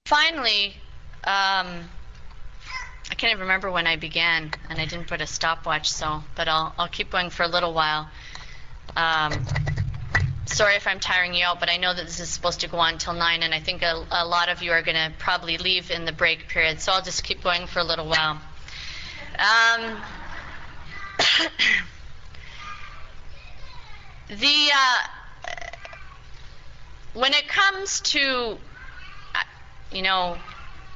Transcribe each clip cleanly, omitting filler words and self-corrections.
finally, I can't even remember when I began, and I didn't put a stopwatch, but I'll keep going for a little while. Sorry if I'm tiring you out, but I know that this is supposed to go on till 9, and I think a lot of you are going to probably leave in the break period, so I'll just keep going for a little while. When it comes to,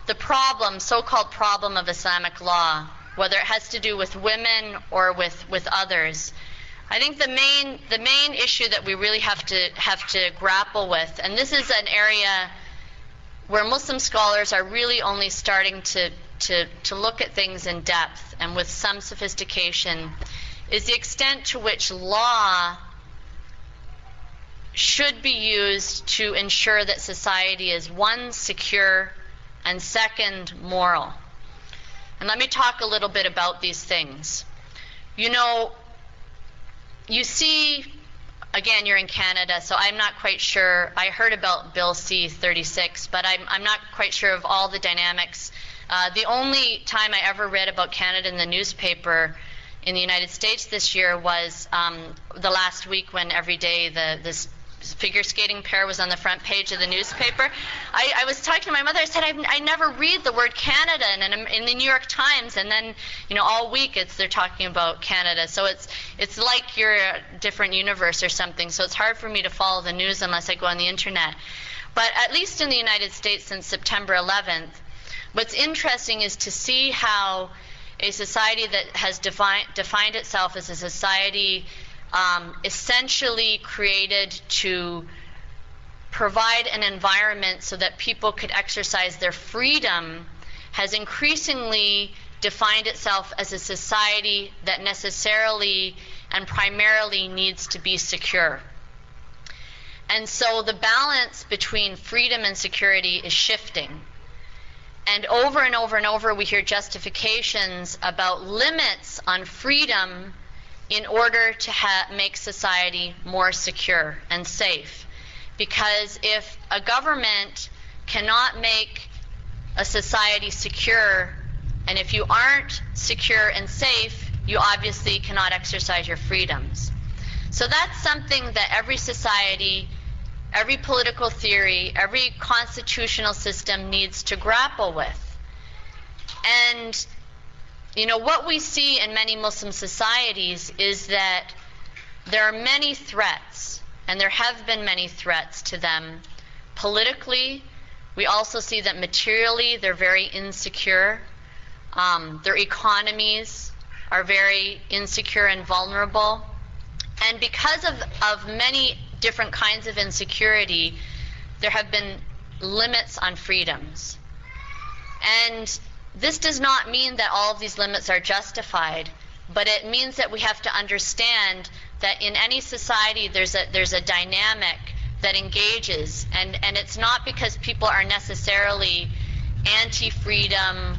the problem, so-called problem of Islamic law, whether it has to do with women or with others, I think the main issue that we really have to grapple with, and this is an area where Muslim scholars are really only starting to look at things in depth and with some sophistication, is the extent to which law should be used to ensure that society is, one, secure, and second, moral. And let me talk a little bit about these things. You see, again, you're in Canada, so I'm not quite sure. I heard about Bill C-36, but I'm not quite sure of all the dynamics. The only time I ever read about Canada in the newspaper in the United States this year was the last week when every day this figure skating pair was on the front page of the newspaper. I was talking to my mother. I said, I never read the word Canada in the New York Times, and then all week they're talking about Canada. So it's like you're a different universe or something. So it's hard for me to follow the news unless I go on the internet. But at least in the United States since September 11th, what's interesting is to see how a society that has defined itself as a society essentially created to provide an environment so that people could exercise their freedom has increasingly defined itself as a society that necessarily and primarily needs to be secure. And so the balance between freedom and security is shifting. And over and over and over we hear justifications about limits on freedom in order to make society more secure and safe. Because if a government cannot make a society secure, and if you aren't secure and safe, you obviously cannot exercise your freedoms. So that's something that every society, every political theory, every constitutional system needs to grapple with. And what we see in many Muslim societies is that there are many threats, and there have been many threats to them politically. We also see that materially they're very insecure. Their economies are very insecure and vulnerable. And because of many different kinds of insecurity, there have been limits on freedoms. And this does not mean that all of these limits are justified, but it means that we have to understand that in any society there's a dynamic that engages, and it's not because people are necessarily anti-freedom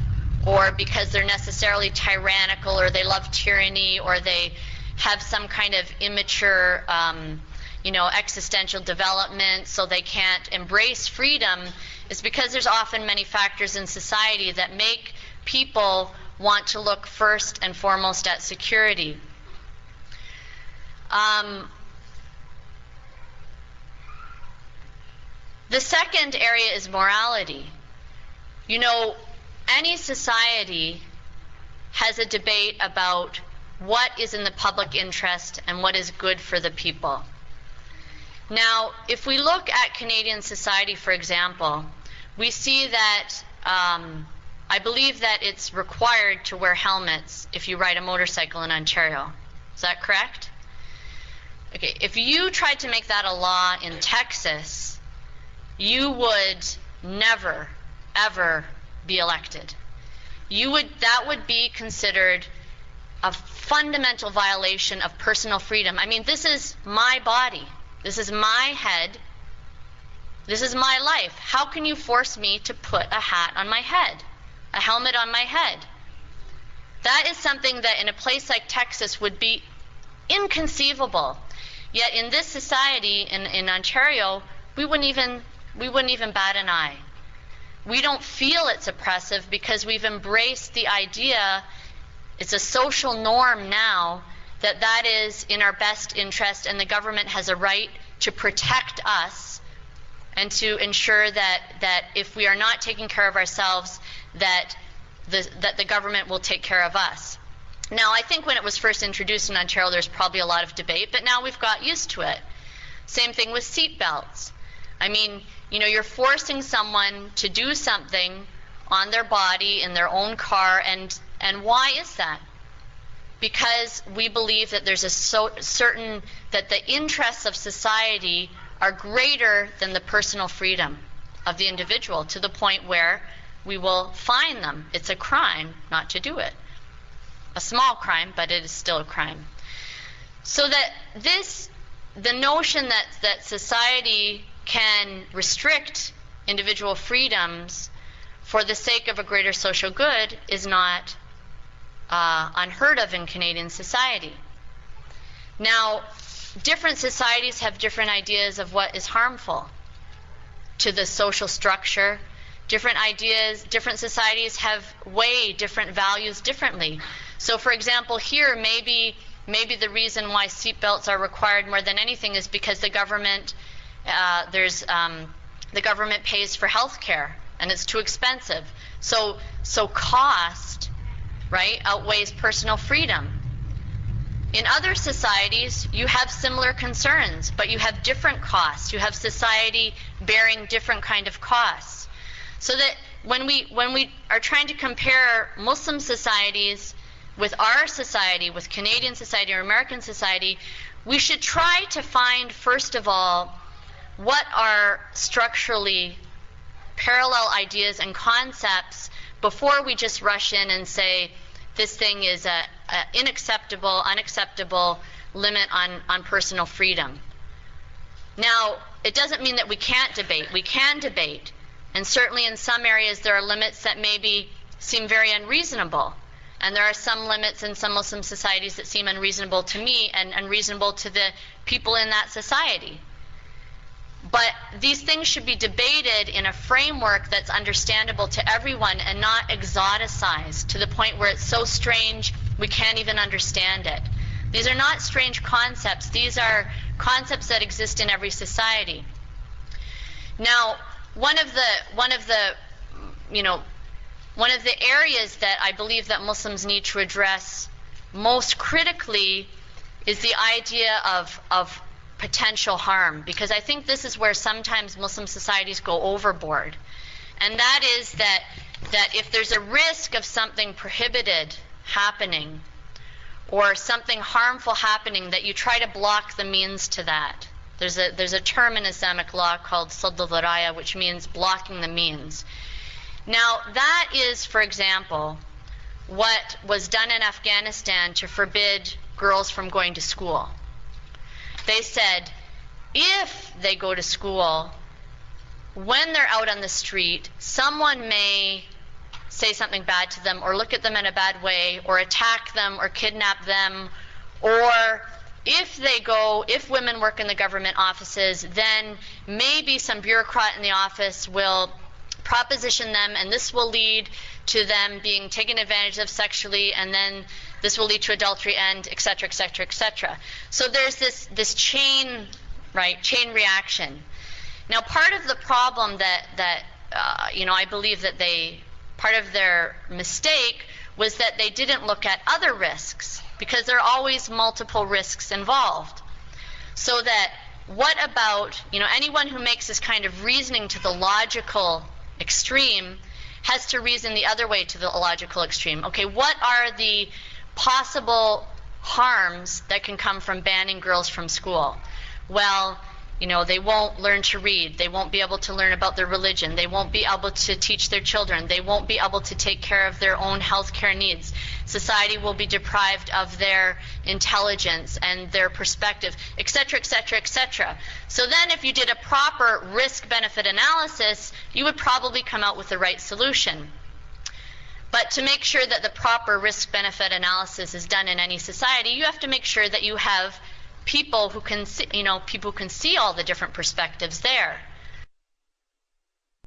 or because they're necessarily tyrannical or they love tyranny or they have some kind of immature existential development so they can't embrace freedom. It's because there's often many factors in society that make people want to look first and foremost at security. The second area is morality. Any society has a debate about what is in the public interest and what is good for the people. Now, if we look at Canadian society, for example, we see that I believe that it's required to wear helmets if you ride a motorcycle in Ontario. Is that correct? Okay, if you tried to make that a law in Texas, you would never, ever be elected. That would be considered a fundamental violation of personal freedom. I mean, this is my body. This is my head. This is my life. How can you force me to put a hat on my head, a helmet on my head? That is something that in a place like Texas would be inconceivable. Yet in this society, in Ontario, we wouldn't even bat an eye. we don't feel it's oppressive because we've embraced the idea, it's a social norm now, that that is in our best interest and the government has a right to protect us and to ensure that if we are not taking care of ourselves, that the government will take care of us. Now, I think when it was first introduced in Ontario, there's probably a lot of debate, but now we've got used to it. Same thing with seat belts. I mean, you know, you're forcing someone to do something on their body, in their own car, and why is that? Because we believe that there's a certain, that the interests of society are greater than the personal freedom of the individual, to the point where we will fine them. It's a crime not to do it. A small crime, but it is still a crime. So that the notion that society can restrict individual freedoms for the sake of a greater social good is not unheard of in Canadian society. Now, different societies have different ideas of what is harmful to the social structure. Different ideas, different societies weigh different values differently. So, for example, here, maybe the reason why seatbelts are required more than anything is because the government, the government pays for health care, and it's too expensive. So cost, right, outweighs personal freedom. In other societies, you have similar concerns, but you have different costs. You have society bearing different kind of costs. So that when we are trying to compare Muslim societies with our society, with Canadian society or American society, we should try to find, first of all, what are structurally parallel ideas and concepts before we just rush in and say this thing is a unacceptable limit on personal freedom. Now, it doesn't mean that we can't debate. We can debate. And certainly in some areas there are limits that maybe seem very unreasonable. And there are some limits in some Muslim societies that seem unreasonable to me and unreasonable to the people in that society. But these things should be debated in a framework that's understandable to everyone and not exoticized to the point where it's so strange we can't even understand it. These are not strange concepts. These are concepts that exist in every society. Now, one of the areas that I believe that Muslims need to address most critically is the idea of potential harm, because I think this is where sometimes Muslim societies go overboard. And that is that if there's a risk of something prohibited happening or something harmful happening, that you try to block the means to that. There's a term in Islamic law called sadd al-dharaya, which means blocking the means. Now, that is, for example, what was done in Afghanistan to forbid girls from going to school. They said, if they go to school, when they're out on the street, someone may say something bad to them or look at them in a bad way or attack them or kidnap them, or if women work in the government offices, then maybe some bureaucrat in the office will proposition them, and this will lead to them being taken advantage of sexually, and then this will lead to adultery, and et cetera, et cetera, et cetera. So there's this chain reaction. Now, part of the problem that I believe that part of their mistake was that they didn't look at other risks, because there are always multiple risks involved. So that what about, anyone who makes this kind of reasoning to the logical extreme has to reason the other way to the illogical extreme. Okay, what are the possible harms that can come from banning girls from school? Well, they won't learn to read. They won't be able to learn about their religion. They won't be able to teach their children. They won't be able to take care of their own health care needs. Society will be deprived of their intelligence and their perspective, et cetera, et cetera, et cetera. So then if you did a proper risk-benefit analysis, you would probably come out with the right solution. But to make sure that the proper risk-benefit analysis is done in any society, you have to make sure that you have people who can see, people who can see all the different perspectives there.